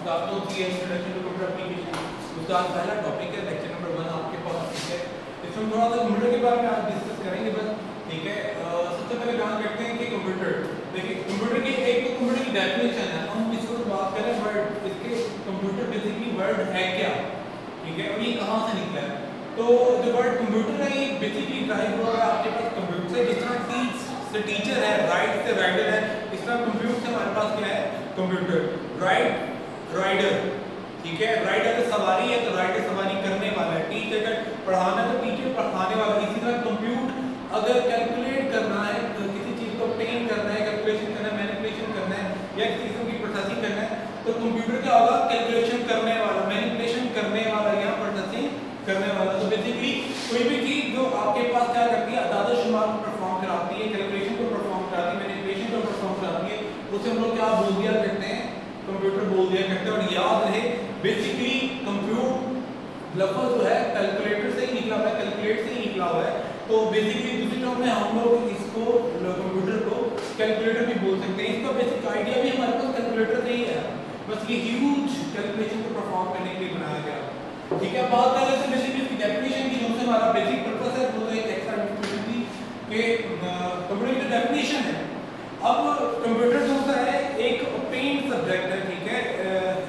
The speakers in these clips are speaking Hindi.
उसका कौन सी है इंट्रोडक्शन टू कंप्यूटर एप्लीकेशन, उसका पहला टॉपिक है लेक्चर नंबर 1 आपके पास, ठीक है। इसमें थोड़ा सा कंप्यूटर के बारे में आज डिस्कस करेंगे बस, ठीक है। सबसे पहले जान करते हैं कि कंप्यूटर, देखिए कंप्यूटर की एक तो कंप्यूटर की डेफिनेशन है, हम इसको बात करें वर्ड, इसके कंप्यूटर बेसिकली वर्ड है क्या, ठीक है, और ये कहाँ से निकला है। तो जो वर्ड कंप्यूटर है ये बेसिकली ड्राइव हुआ है आपके पास कंप्यूटर से, जिस तरह टीच से टीचर है, राइट से राइडर है, इस तरह कंप्यूटर से हमारे पास क्या है कंप्यूटर, राइट राइडर, ठीक है। राइडर सवारी है तो राइडर सवारी करने वाला है, टीचर अगर पढ़ाना है तो टीचर पढ़ाने वाला है। इसी तरह कंप्यूट अगर कैलकुलेट करना है तो किसी चीज को ऑब्टेन करना है, कैलकुलेशन करना है, मैनिपुलेशन करना है या किसी किस्म की प्रोसेसिंग करना है तो कंप्यूटर क्या होगा, कैलकुलेशन करने वाला, मैनिपुलेशन करने वाला या प्रोसेसिंग करने वाला। तो बेसिकली कोई भी चीज जो आपके पास क्या करती है, अदाद शुमार को परफॉर्म कराती है, कैलकुलेशन को परफॉर्म कराती है, मैनिपुलेशन को परफॉर्म कराती है, उसे हम लोग क्या बोल दिया करते हैं, कंप्यूटर बोल दिया करते हैं। और याद रहे बेसिकली कंप्यूटर लफ्ज़ जो है कैलकुलेटर से ही निकला हुआ है, कैलकुलेट से ही निकला हुआ है। तो बेसिकली दूसरी टर्म में हम लोग इसको कंप्यूटर को कैलकुलेटर भी बोल सकते हैं। इसका बेसिक आइडिया भी हमारे पास कैलकुलेटर से ही है, बस ये ह्यूज कैलकुलेशन को परफॉर्म करने के लिए बनाया गया, ठीक है। बात कर रहे थे बेसिकली इसकी डेफिनेशन की, जो से हमारा बेसिक पर्पस है वो तो एक एक्स्ट्रा इन्फॉर्मेशन थी कि कंप्यूटर की जो डेफिनेशन है। अब कंप्यूटर जो है एक ओपन सब्जेक्ट है, ठीक है,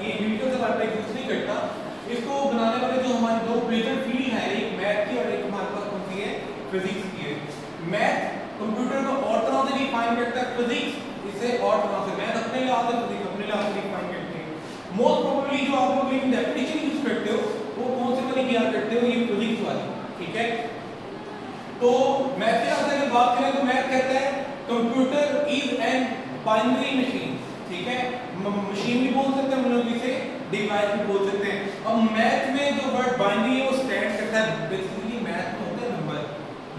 ये न्यूटन से हमारे यूज नहीं करता। इसको बनाने वाले जो हमारे दो मेजर फील्ड है, एक मैथ की और एक हमारे पास कौन सी है, फिजिक्स की है। मैथ कंप्यूटर को और तरह से डिफाइन करता है, फिजिक्स इसे और तरह से, मैथ अपने लिहाज से, फिजिक्स अपने लिहाज से डिफाइन करते हैं। मोस्ट प्रोबेबली जो आप लोग एक डेफिनेशन यूज करते हो वो कौन से वाली किया करते हो, ये फिजिक्स वाली, ठीक है। तो मैथ के लिहाज से अगर बात करें तो मैथ कहता है computer is an binary machine, ठीक है, मशीन भी बोल सकते हैं हम लोग, इसे डिवाइस भी बोल सकते हैं। अब मैथ में जो वर्ड बाइनरी है वो स्टैंड करता है, बेसिकली मैथ में होता है नंबर,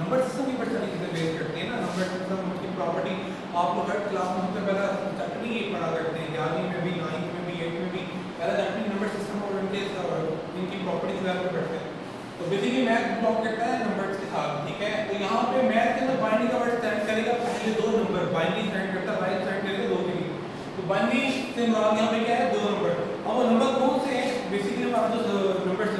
नंबर सिस्टम की बड़ी सारी चीजें बेस करते हैं ना, नंबर सिस्टम की प्रॉपर्टी आप लोग हर क्लास में सबसे पहला चैप्टर ही पढ़ा करते हैं, 11वीं में भी, 9वीं में भी, 8वीं में भी, पहला चैप्टर नंबर सिस्टम और इनकी प्रॉपर्टीज वगैरह पढ़ते हैं। तो बेसिकली मैथ बिलोंग करता है नंबर्स के साथ, ठीक है। तो यहाँ पे मैथ के अंदर बाइनरी का वर्ड स्टैंड करेगा पहले दो नंबर, बाइनरी स्टैंड करता है, बाइनरी स्टैंड करेगा दो के लिए, तो बाइनरी से मुराद यहाँ पे क्या है, दो नंबर। अब वो नंबर कौन से हैं, बेसिकली हमारा जो नंबर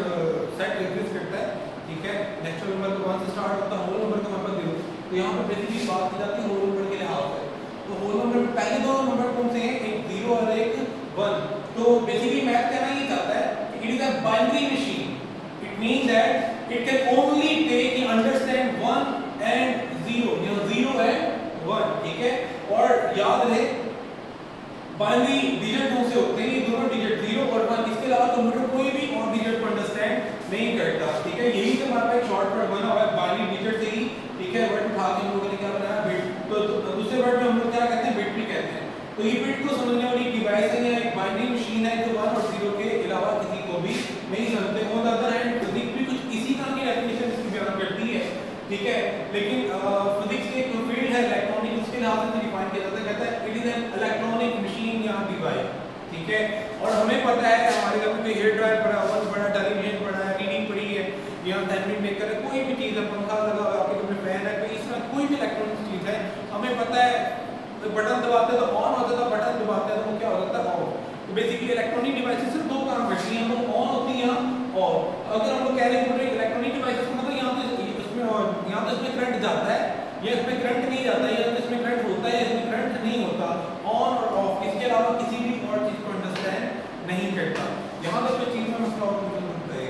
सेट एग्जिस्ट करता है, ठीक है, नेचुरल नंबर तो 1 से स्टार्ट होता है, होल नंबर का मतलब 0, तो यहाँ पे बेसिकली बात की जाती है होल नंबर के लिहाज से। तो होल नंबर में पहले दो नंबर कौन से हैं, एक 0 और एक 1। तो बेसिकली मैथ कहना ये चाहता है कि it is a binary machine, means that it can only take and understand 1 and 0, you know 0 and 1, ठीक है। और याद रहे बाइनरी डिजिट कौन से होते हैं, ये दोनों डिजिट 0 और 1, इसके अलावा कंप्यूटर कोई भी और डिजिट को अंडरस्टैंड नहीं करता, ठीक है। यही से हमारे पास शॉर्टकट बना हुआ है बाइनरी डिजिट से ही, ठीक है। वर्ड उठा के हम लोगों ने क्या बनाया, बिट। तो दूसरे वर्ड में हम लोग क्या कहते हैं, बिट भी कहते हैं। तो ये बिट को समझने वाली डिवाइस है या एक बाइनरी मशीन है जो 1 और 0 के अलावा किसी को भी नहीं समझते। On the other hand physics भी कुछ इसी तरह की डेफिनेशन इसकी बयान करती है, ठीक है। लेकिन फिजिक्स के जो फील्ड है इलेक्ट्रॉनिक, उसके लिहाज से डिफाइन किया जाता है, कहता है it is an electronic machine या डिवाइस, ठीक है। और हमें पता है हमारे घर में कोई हेयर ड्रायर पड़ा हुआ, बड़ा टेलीविजन पड़ा है, टीवी पड़ी है या सैंडविच मेकर है, कोई भी चीज़ है, पंखा लगा हुआ है, आपके घर में फैन है, कोई इस तरह कोई भी इलेक्ट्रॉनिक चीज़ है, हमें पता है तो बटन दबाते हैं तो ऑन होता है, बटन दबाते हैं तो वो क्या हो जाता है, ऑफ। तो बेसिकली इलेक्ट्रॉनिक डिवाइसेस सिर्फ दो काम करती हैं, हम लोग ऑन होती हैं ऑफ। अगर हम लोग कह रहे हैं इलेक्ट्रॉनिक डिवाइसेस को मतलब यहाँ तो इसमें करंट जाता है या इसमें करंट नहीं जाता है, या तो इसमें करंट होता है या इसमें करंट नहीं होता, ऑन और ऑफ, इसके अलावा किसी भी और चीज को अंडरस्टैंड नहीं करता। यहाँ तक कोई चीज में मसला होता है।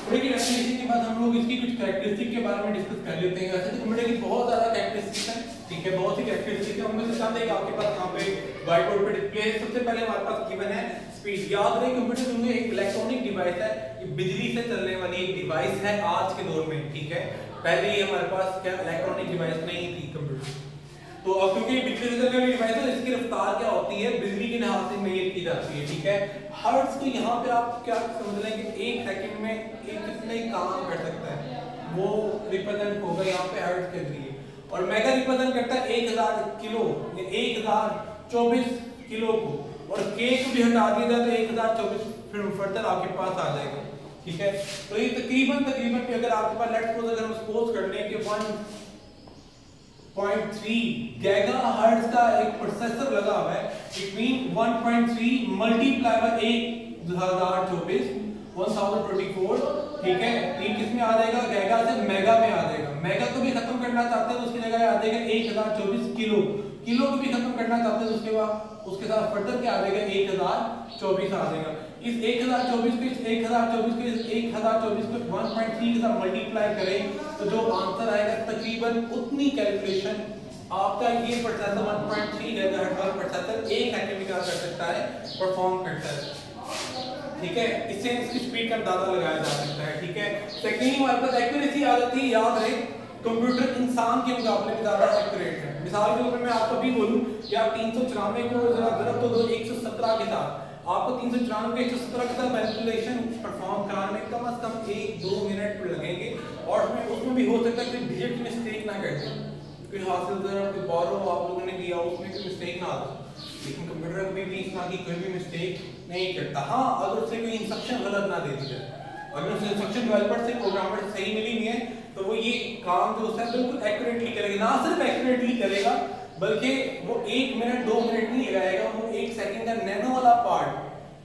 थोड़ी डेफिनेशन के बाद हम लोग इसकी कुछ कैरेक्टरिस्टिक के बारे में डिस्कस कर लेते हैं। वैसे तो कंप्यूटर की बहुत ज्यादा कैरेक्टरिस्टिक्स हैं, ठीक है, बहुत सी कैरेक्टरिस्टिक्स हैं, उनमें से चंद एक आपके पास यहाँ पे व्हाइट बोर्ड पे डिस्प्ले है। सबसे पहले हमारे पास गिवन है स्पीड। याद रहे कंप्यूटर जो है एक इलेक्ट्रॉनिक डिवाइस है, ये बिजली से चलने वाली एक डिवाइस है आज के दौर में, ठीक है। पहले ये हमारे पास क्या इलेक्ट्रॉनिक डिवाइस नहीं थी कंप्यूटर, तो अब क्योंकि बिजली से चलने वाली डिवाइस है, इसकी रफ्तार क्या होती है, बिजली के लिहाज से मेजर की जाती है, ठीक है। हर्ट्ज को यहाँ पे आप क्या समझ लें कि 1 सेकंड में एक कितने काम कर सकता है, वो रिप्रेजेंट होगा यहाँ पे हर्ट्ज के जरिए। और मेगा रिप्रेजेंट करता है 1000 किलो, 1024 किलो को, और के को भी हटा दिया जाए तो 1024 फिर फर्दर आपके पास आ जाएगा, ठीक है। तो ये तकरीबन भी अगर आपके पास लेट्स सपोज अगर हम सपोज कर लें कि 1 1.3 गीगाहर्ट्ज का एक प्रोसेसर लगा हुआ है। इट मीन 1.3 मल्टीप्लाई बाय 1024 1024, ठीक है। ये किस में आ जाएगा? गीगा से मेगा में आ जाएगा। मेगा को भी खत्म करना चाहते हैं तो उसकी जगह आ जाएगा 1024 किलो। किलो को भी खत्म करना चाहते हैं तो उसके बाद उसके साथ फर्दर क्या आ जाएगा? 1024 आ जाएगा। इस 1024 को इस 1024 को इस 1024 को 1.3 के साथ मल्टीप्लाई करें तो जो आंसर आएगा तकरीबन उतनी कैलकुलेशन आपका ये प्रोसेसर 1.3 गीगाहर्ट्ज वाला प्रोसेसर 1 सेकंड में क्या कर सकता है? परफॉर्म करता है, ठीक है। इससे इसकी स्पीड का अंदाजा लगाया जा सकता है, ठीक है। सेकेंडली हमारे पास एक्यूरेसी आ जाती है। याद रहे कंप्यूटर इंसान के मुकाबले में ज्यादा एक्यूरेट है। मिसाल के तौर पर मैं आपको भी बोलूं कि आप 394 को जरा ज़रब तो दो 117 के साथ, आपको 394 के 117 के साथ मैनिपुलेशन परफॉर्म कराने में कम से कम 1-2 मिनट लगेंगे और उसमें भी हो सकता है कि डिजिट की मिस्टेक ना कर दें, कोई हासिल ज़रब कोई बोरो आप लोगों ने लिया उसमें कोई मिस्टेक ना आ जाए। लेकिन कंप्यूटर कभी भी इस तरह की कोई भी मिस्टेक नहीं करता। हाँ, अगर उससे कोई इंस्ट्रक्शन गलत ना दे दी जाए, अगर उसे इंस्ट्रक्शन डेवलपर से प्रोग्रामर से सही मिली नहीं है तो वो ये काम जो है बिल्कुल एक्यूरेटली करेगा। ना सिर्फ एक्यूरेटली करेगा बल्कि वो 1 मिनट 2 मिनट नहीं लगाएगा, वो 1 सेकंड का नैनो वाला पार्ट,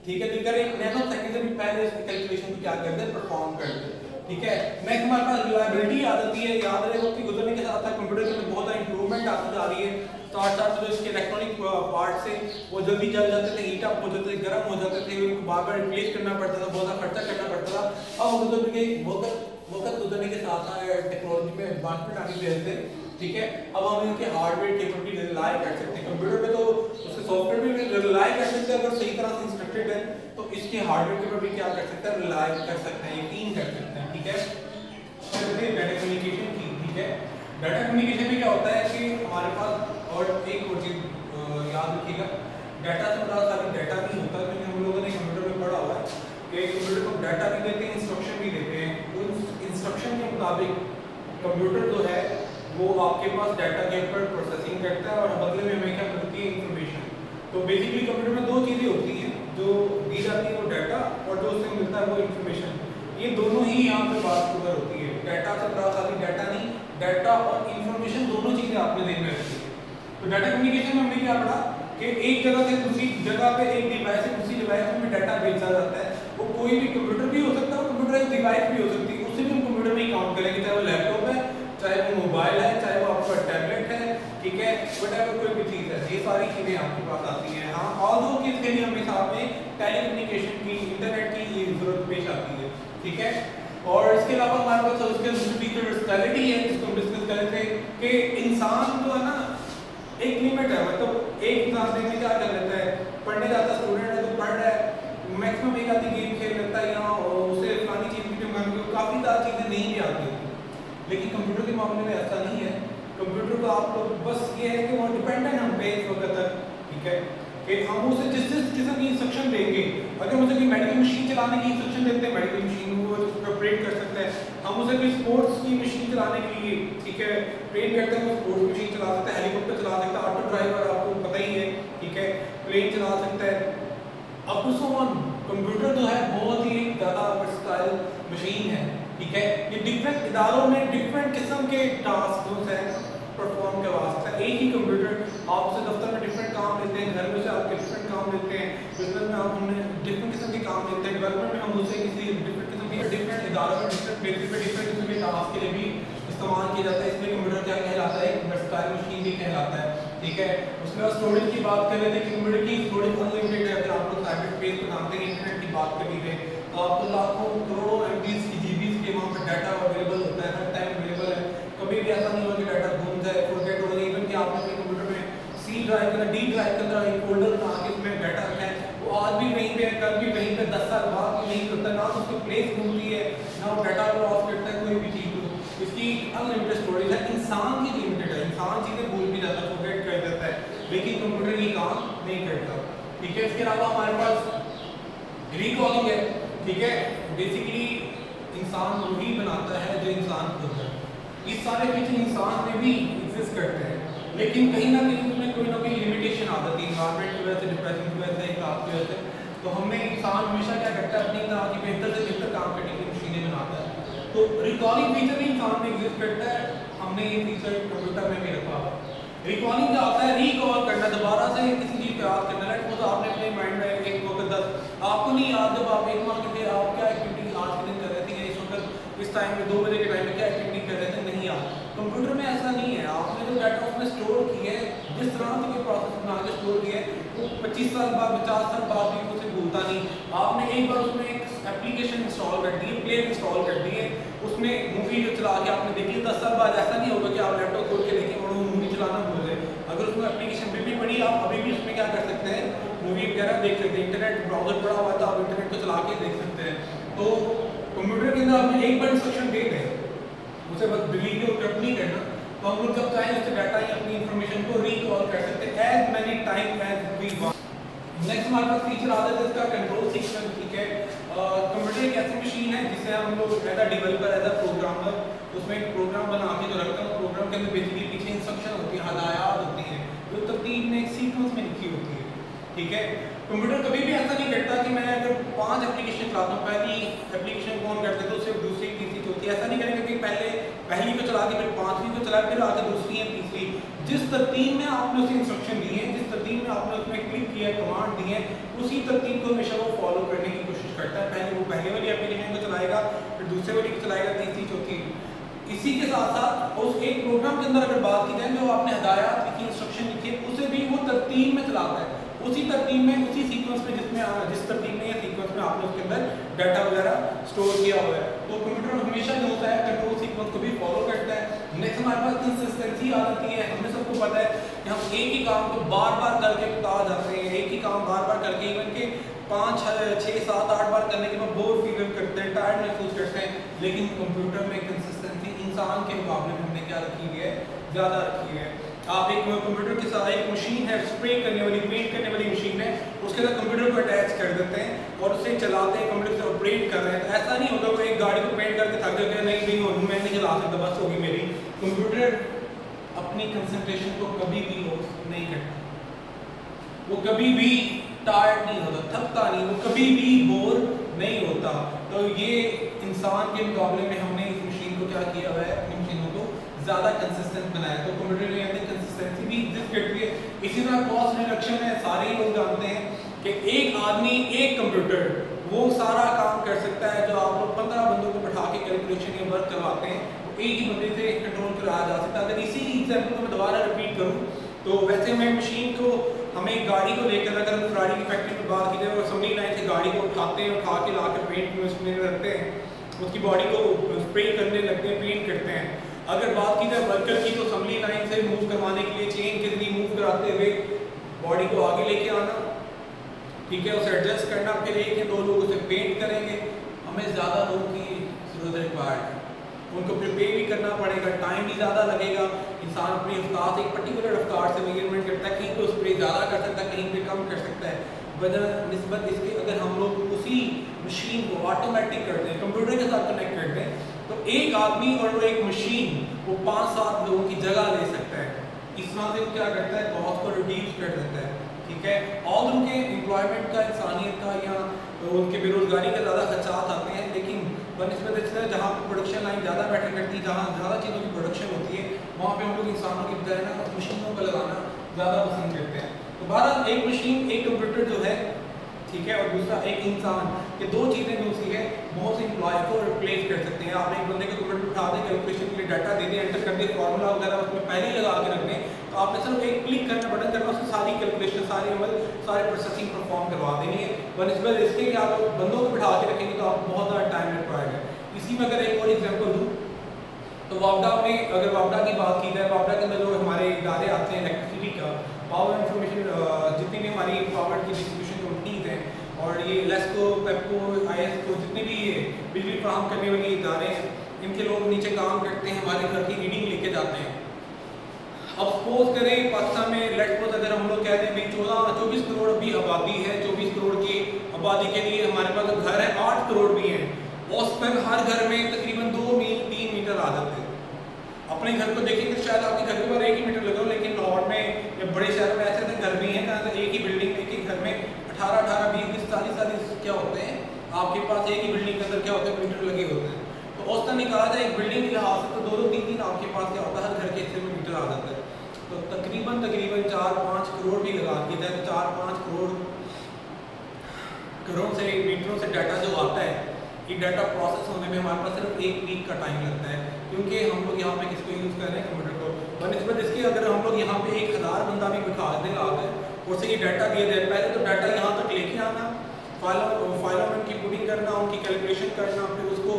ठीक है, दिलकर 1 नैनो सेकंड से भी पहले इसकी कैलकुलेशन को क्या कर दे? परफॉर्म कर दे, ठीक है। नेक्स्ट हमारे पास रिलायबिलिटी आ जाती है। याद रहे वक्त गुजरने के साथ साथ कंप्यूटर में बहुत ज़्यादा इंप्रूवमेंट आती जा रही है। साथ जो इसके इलेक्ट्रॉनिक पार्ट से वो जल्दी जल जाते थे, हीट अप हो जाते थे, गर्म हो जाते थे, उनको बार बार रिप्लेस करना पड़ता था, बहुत ज़्यादा खर्चा करना पड़ता था। अब वक्त गुजरने के साथ साथ टेक्नोलॉजी में एडवांसमेंट आने की वजह से, ठीक है, अब हम इनके हार्डवेयर के ऊपर भी रिलाई कर सकते हैं। कंप्यूटर पे तो उसके सॉफ्टवेयर में भी रिलाई कर सकते हैं, अगर सही तरह से इंस्ट्रक्टेड है तो इसके हार्डवेयर के ऊपर भी क्या कर सकते हैं? रिलाई कर सकते हैं, यकीन कर सकते हैं, ठीक है। डाटा कम्युनिकेशन की, ठीक है। डाटा कम्युनिकेशन में क्या होता है कि हमारे पास और एक और चीज याद रखिएगा, डाटा से बड़ा सारा डाटा भी होता है, क्योंकि हम लोगों ने कंप्यूटर में पढ़ा हुआ है कि कंप्यूटर को डाटा भी देते हैं, इंस्ट्रक्शन भी देते हैं। उस इंस्ट्रक्शन के मुताबिक कंप्यूटर जो है वो आपके पास डाटा के ऊपर प्रोसेसिंग करता है और बदले में हमें क्या मिलती है? इंफॉर्मेशन। तो बेसिकली कंप्यूटर में दो चीज़ें होती हैं, जो दी जाती है वो डाटा और जो उससे मिलता है वो इंफॉर्मेशन। ये दोनों ही यहाँ पे बात कवर होती है। डाटा से बड़ा खाली डाटा नहीं, डाटा और इंफॉर्मेशन दोनों चीज़ें आपने ध्यान में रखी है। तो डाटा कम्युनिकेशन में हमने क्या पढ़ा कि एक जगह से दूसरी जगह पे एक डिवाइस से दूसरी डिवाइस में डाटा भेजा जाता है। वो कोई भी कंप्यूटर भी हो सकता है, वो कंप्यूटर एक डिवाइस भी हो सकती है, उससे भी हम कंप्यूटर में ही काम करेंगे, चाहे वो लैपटॉप है, चाहे वो मोबाइल है, चाहे वो आपका टैबलेट है, ठीक है, वटएवर कोई भी चीज़ है, ये सारी चीज़ें आपके पास आती हैं। हाँ, ऑल्दो कि इसके लिए हमें साथ में टेलीकम्युनिकेशन की, इंटरनेट की जरूरत पेश आती है, ठीक है। और इसके अलावा हमारे पास उसके फीचर वर्सटैलिटी है जिसको हम डिस्कस कर रहे थे कि इंसान जो है ना एक लिमिट है, मतलब एक इंसान देखने क्या कर लेता है, पढ़ने जाता स्टूडेंट है तो पढ़ रहा है, मैक्सिमम एक आधी गेम खेल लेता है या उसे फलानी चीज़ भी काफ़ी ज़्यादा चीज़ें नहीं भी आती हैं। लेकिन कंप्यूटर के मामले में ऐसा नहीं है। कंप्यूटर का आप लोग बस ये है कि वो डिपेंडेंट हम पे इस वक्त तक, ठीक है, कि हम उसे जिस जिस किस्म की इंस्ट्रक्शन देंगे, अगर मुझे कोई मेडिकल मशीन चलाने की इंस्ट्रक्शन देते हैं, मेडिकल मशीन को ऑपरेट कर सकता है। हम उसे कोई स्पोर्ट्स की मशीन चलाने के लिए, ठीक है, ट्रेन करते हैं, वो स्पोर्ट्स मशीन चला सकता है, हेलीकॉप्टर चला सकता है, ऑटो ड्राइवर आपको पता ही है, ठीक है, प्लेन चला सकता है। अब तो सो ऑन कंप्यूटर जो है बहुत ही ज़्यादा वर्सटाइल मशीन है, ठीक है। ये डिफरेंट इदारों में डिफरेंट किस्म के टास्क जो है परफॉर्म करवा सकता है। एक ही कंप्यूटर आपसे दफ्तर में डिफरेंट काम लेते हैं, घर में से आपके डिफरेंट काम लेते हैं, बिजनेस में आप हमने डिफरेंट किस्म के काम लेते हैं, डेवलपमेंट में हम उसे किसी डिफरेंट किस्म के डिफरेंट इदारों में डिफरेंट बेसिस पे डिफरेंट किस्म के टास्क के लिए भी इस्तेमाल किया जाता है। इसमें कंप्यूटर क्या कहलाता है? एक वर्सटाइल मशीन भी कहलाता है, ठीक है। उसके बाद स्टोरेज की बात कर रहे थे कि कंप्यूटर की स्टोरेज अनलिमिटेड है। अगर आप लोग साइबर स्पेस पे जानते हैं, इंटरनेट की बात कर रही थे, तो आपको लाखों करोड़ों MBs की GBs के वहाँ पर डाटा अवेलेबल होता है, हर टाइम अवेलेबल है। कभी भी ऐसा नहीं होगा कि डाटा घूम जाए, फॉरगेट हो जाए। इवन कि आपने अपने कंप्यूटर में C ड्राइव का D ड्राइव के अंदर एक फोल्डर बना के उसमें डाटा रखा है, वो आज भी वहीं पे है, कल भी वहीं पे, 10 साल बाद भी वहीं होता है, ना तो उसकी प्लेस घूमती है, ना वो डाटा को ऑफ करता है, कोई भी चीज़ हो। इसकी अनलिमिटेड स्टोरेज है। इंसान की लिमिटेड है, इंसान चीज़ें भूल भी जाता है, फॉरगेट कर देता है, लेकिन कंप्यूटर ये काम नहीं करता, ठीक है। इसके अलावा हमारे पास रिकॉलिंग है, ठीक है। बेसिकली इंसान वही बनाता है जो इंसान खुद है। ये सारे फीचर इंसान में भी एग्जिस्ट करते हैं, लेकिन कहीं ना कहीं उसमें कोई ना कोई लिमिटेशन आ जाती है, इन्वायरमेंट की वजह से, डिप्रेशन की वजह से, काम की वजह से। तो हमें इंसान हमेशा क्या करता है? अपनी तरह की बेहतर से बेहतर काम करने की मशीनें बनाता है। तो रिकॉलिंग फीचर भी इंसान में एग्जिस्ट करता है। हमने ये फीचर कंप्यूटर में भी रखा हुआ है। रिकॉलिंग क्या होता है? रिकॉल करना, दोबारा से किसी चीज़ को याद करना। लेट्स सपोज आपने अपने माइंड में एक वक्त 10 आपको नहीं याद, जब आप एक माह के थे आप क्या एक्टिविटी आज के दिन कर रहे थे, इस वक्त इस टाइम में 2 बजे के टाइम में क्या एक्टिविटी कर रहे थे, नहीं याद। कंप्यूटर में ऐसा नहीं है, आपने जो डाटा उसमें स्टोर किया है, जिस तरह से कोई प्रोसेस बना के स्टोर किया है, वो 25 साल बाद 50 साल बाद भी उसे भूलता नहीं। आपने एक बार उसमें एक एप्लीकेशन इंस्टॉल कर दी है, प्लेयर इंस्टॉल कर दी है, उसमें मूवी जो चला के आपने देखी, 10 साल बाद ऐसा नहीं होगा कि आप लैपटॉप खोल के देखें और वो मूवी चलाना भूल गए। अगर उसमें एप्लीकेशन भी पड़ी, आप अभी भी उसमें क्या कर सकते हैं, मूवी वगैरह देख सकते हैं। इंटरनेट ब्राउजर पड़ा हुआ है तो आप इंटरनेट को चला के देख सकते हैं। तो कंप्यूटर के अंदर आपने एक बार इंस्ट्रक्शन दे दें, उसे बस डिलीट और कट नहीं करना, तो हम लोग जब चाहें उससे डाटा या अपनी इंफॉर्मेशन को रिकॉल कर सकते हैं as many time as we want. Next हमारे पास फीचर आता है इसका कंट्रोल सीक्वेंस। ठीक है, कंप्यूटर एक ऐसी मशीन है जिसे हम लोग as a developer, as a programmer, उसमें एक प्रोग्राम बना के जो रखते हैं, प्रोग्राम के अंदर बेसिकली पीछे इंस्ट्रक्शन होती है, हदायत होती हैं, जो तरतीब में एक सीक्वेंस में लिखी होती है। ठीक है, कंप्यूटर कभी भी ऐसा नहीं करता कि मैं अगर 5 एप्लीकेशन चलाता हूँ, पहली एप्लीकेशन कौन करते तो उससे दूसरी तीसरी चौथी, ऐसा नहीं करेंगे कि पहली को चला के फिर 5वीं को चला फिर आगे दूसरी है तीसरी। जिस तरतीब में आपने उसे इंस्ट्रक्शन दी है, जिस तरतीब में आपने उसमें क्लिक किया, कमांड दी है, उसी तरतीब को हमेशा वो फॉलो करने की कोशिश करता है। पहले वो पहले वाली एप्लीकेशन को चलाएगा, फिर दूसरे वाली को चलाएगा, तीसरी चौथी। इसी के साथ साथ उस एक प्रोग्राम के अंदर अगर बात की जाए, जो आपने हदायत लिखी, इंस्ट्रक्शन लिखी, उसे भी वो तरतीब में चलाता है, उसी तरतीब में, उसी सीक्वेंस में जिस तरतीब में या सीक्वेंस में आपने उसके अंदर डाटा वगैरह स्टोर किया हुआ है। तो कंप्यूटर हमेशा जो होता है कंट्रोल सीक्वेंस को भी फॉलो करता है। नेक्स्ट हमारे पास कंसिस्टेंसी आ जाती है। हमें सबको पता है कि हम एक ही काम को बार बार करके बता जाते हैं, एक ही काम बार बार करके इवन के 5, 6, 7, 8 बार करने के बाद बोर फील करते हैं, टायर्ड महसूस करते हैं। लेकिन कंप्यूटर में कंसिस्टेंसी इंसान के मुकाबले में हमने क्या रखी है, ज़्यादा रखी है। आप एक कंप्यूटर के साथ एक मशीन है, स्प्रे करने वाली, पेंट करने वाली मशीन है, उसके साथ कंप्यूटर को अटैच कर देते हैं और उसे चलाते हैं, कंप्यूटर से ऑपरेट कर रहे हैं। तो ऐसा नहीं होगा वो एक गाड़ी को पेंट करके थक गया, नहीं भी मैं नहीं चला सकता, बस होगी मेरी। कंप्यूटर अपनी कंसंट्रेशन को कभी भी लॉस नहीं करता, वो कभी भी टायर्ड नहीं होता, थकता नहीं, वो कभी भी बोर नहीं होता। तो ये इंसान के मुकाबले में हमने इस मशीन को क्या किया हुआ है, अपनी मशीनों को ज़्यादा कंसिस्टेंट बनाया। तो कंप्यूटर के अंदर कंसिस्टेंसी भी एग्जिस्ट करती है। इसी तरह कॉस्ट रिडक्शन है, सारे ही लोग जानते हैं कि एक आदमी, एक कंप्यूटर वो सारा काम कर सकता है जो आप लोग 15 बंदों को बैठा के कैलकुलेशन या वर्क करवाते हैं, वो एक ही बंदे से कंट्रोल कराया जा सकता है। अगर इसी एग्जाम्पल को मैं दोबारा रिपीट करूँ तो वैसे मैं मशीन को, हमें एक गाड़ी को लेकर अगर हम गाड़ी की फैक्ट्री में बात की जाए और असेंबली लाइन से गाड़ी को उठाते हैं, उठा के ला कर पेंट में उसमें रखते हैं, उसकी बॉडी को स्प्रे करने लगते हैं, पेंट करते हैं। अगर बात की जाए वर्कर की, तो असेंबली लाइन से मूव करवाने के लिए चेन के जरिए मूव कराते हुए बॉडी को आगे लेके आना, ठीक है, उसे एडजस्ट करना, फिर एक या 2 लोग उसे पेंट करेंगे। हमें ज़्यादा लोगों की जरूरत रिक्वायर्ड है, उनको प्रिपेयर भी करना पड़ेगा, टाइम भी ज़्यादा लगेगा। इंसान अपनी रफ्तार से, एक पर्टिकुलर रफ्तार से मेजरमेंट करता है, कहीं पे स्प्रे ज़्यादा कर सकता है, कहीं पे कम कर सकता है। निस्बत इसके अगर हम लोग उसी मशीन को ऑटोमेटिक कर दें, कंप्यूटर के साथ कनेक्ट कर दें, तो एक आदमी और वो एक मशीन वो 5-7 लोगों की जगह ले सकता है। इस तरह से वो क्या करता है, कॉस्ट को रिड्यूस कर देता है। ठीक है, और उनके एम्प्लॉयमेंट का, इंसानियत का या उनके बेरोजगारी का ज़्यादा खर्चात आते हैं, लेकिन बनस्बत इससे जहाँ पर प्रोडक्शन लाइन ज़्यादा बैटर करती है, जहाँ ज़्यादा चीज़ों की प्रोडक्शन होती है, वहाँ पे हम लोग इंसानों की बजाय ना मशीनों को लगाना ज़्यादा पसंद करते हैं। तो बहरहाल एक मशीन, एक कंप्यूटर जो है, ठीक है, और दूसरा एक इंसान, ये 2 चीज़ें जो सी है बहुत से एम्प्लॉय को रिप्लेस कर सकते हैं। आप एक बंदे को कंप्यूटर उठा दें, कैलकुलेशन के लिए डाटा दे दें, एंटर कर दें, फार्मूला वगैरह उसमें पहले ही लगा के रख दें, तो आपने सिर्फ एक क्लिक करना, बटन करना, उससे सारी कैलकुलेशन, सारी अमल, सारी प्रोसेसिंग परफॉर्म करवा देनी है। बनस्बत इसके कि आप बंदों को बिठा के रखेंगे तो आपको बहुत ज़्यादा टाइम रिक्वायर्ड है। इसी में अगर एक और एग्जाम्पल दूँ तो वापडा में, अगर वापडा की बात की जाए, वापडा के अंदर जो हमारे इदारे आते हैं इलेक्ट्रिसिटी का, पावर इंफॉर्मेशन, जितनी भी हमारी पावर की डिस्ट्रीब्यूशन कंपनीज हैं और ये लेस्को, पेप्को, ISCO, जितने भी ये बिजली फराहम करने वाले इदारे हैं, इनके लोग नीचे काम करते हैं, हमारे घर की रीडिंग लेके जाते हैं। अब सपोज करें पाकिस्तान में, लेट्स सपोज अगर हम लोग कहते हैं भाई 24 करोड़ अभी आबादी है, 24 करोड़ की आबादी के लिए हमारे पास घर है 8 करोड़ भी हैं, औसतन हर घर में तकरीबन 2-3 मीटर आ जाते हैं। अपने घर को देखेंगे तो शायद आपके घर के बाहर 1 ही मीटर लगा हो, लेकिन लाहौर में या बड़े शहर में ऐसे घर भी हैं जहाँ एक ही बिल्डिंग में, एक ही घर में 18, 20, 40 क्या होते हैं, आपके पास एक ही बिल्डिंग के अंदर क्या होते हैं, मीटर लगे होते हैं। तो औसतन निकाला जाए एक बिल्डिंग के लिहाज से तो 2-2, 3-3 आपके पास क्या होता है, हर घर के हिस्से में मीटर आ जाता है। तो तकरीबन 4-5 करोड़ भी लगा दिया जाए तो 4-5 करोड़ से मीटरों से डाटा जो आता है, ये डाटा प्रोसेस होने में हमारे पास सिर्फ 1 वीक का टाइम लगता है, क्योंकि हम लोग यहाँ पे किसको यूज़ कर रहे हैं, कंप्यूटर को। बनस्बत इसके अगर हम लोग यहाँ पे 1000 बंदा भी बिठा दें आकर और से ये डाटा दिया जाए, पहले तो डाटा यहाँ तक लेके आना, फाइलों में उनकी पुटिंग करना, उनकी कैलकुलेशन करना, फिर उसको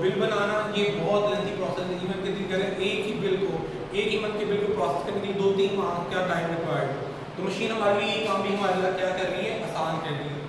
बिल बनाना, ये बहुत लेंथी प्रोसेस है। इवन के दिन करें एक ही मंथ के बिल को प्रोसेस करने के लिए 2-3 माह का टाइम रिक्वायर्ड। तो मशीन हमारे लिए ये काम भी हमारे लिए क्या कर रही है, आसान कर रही है।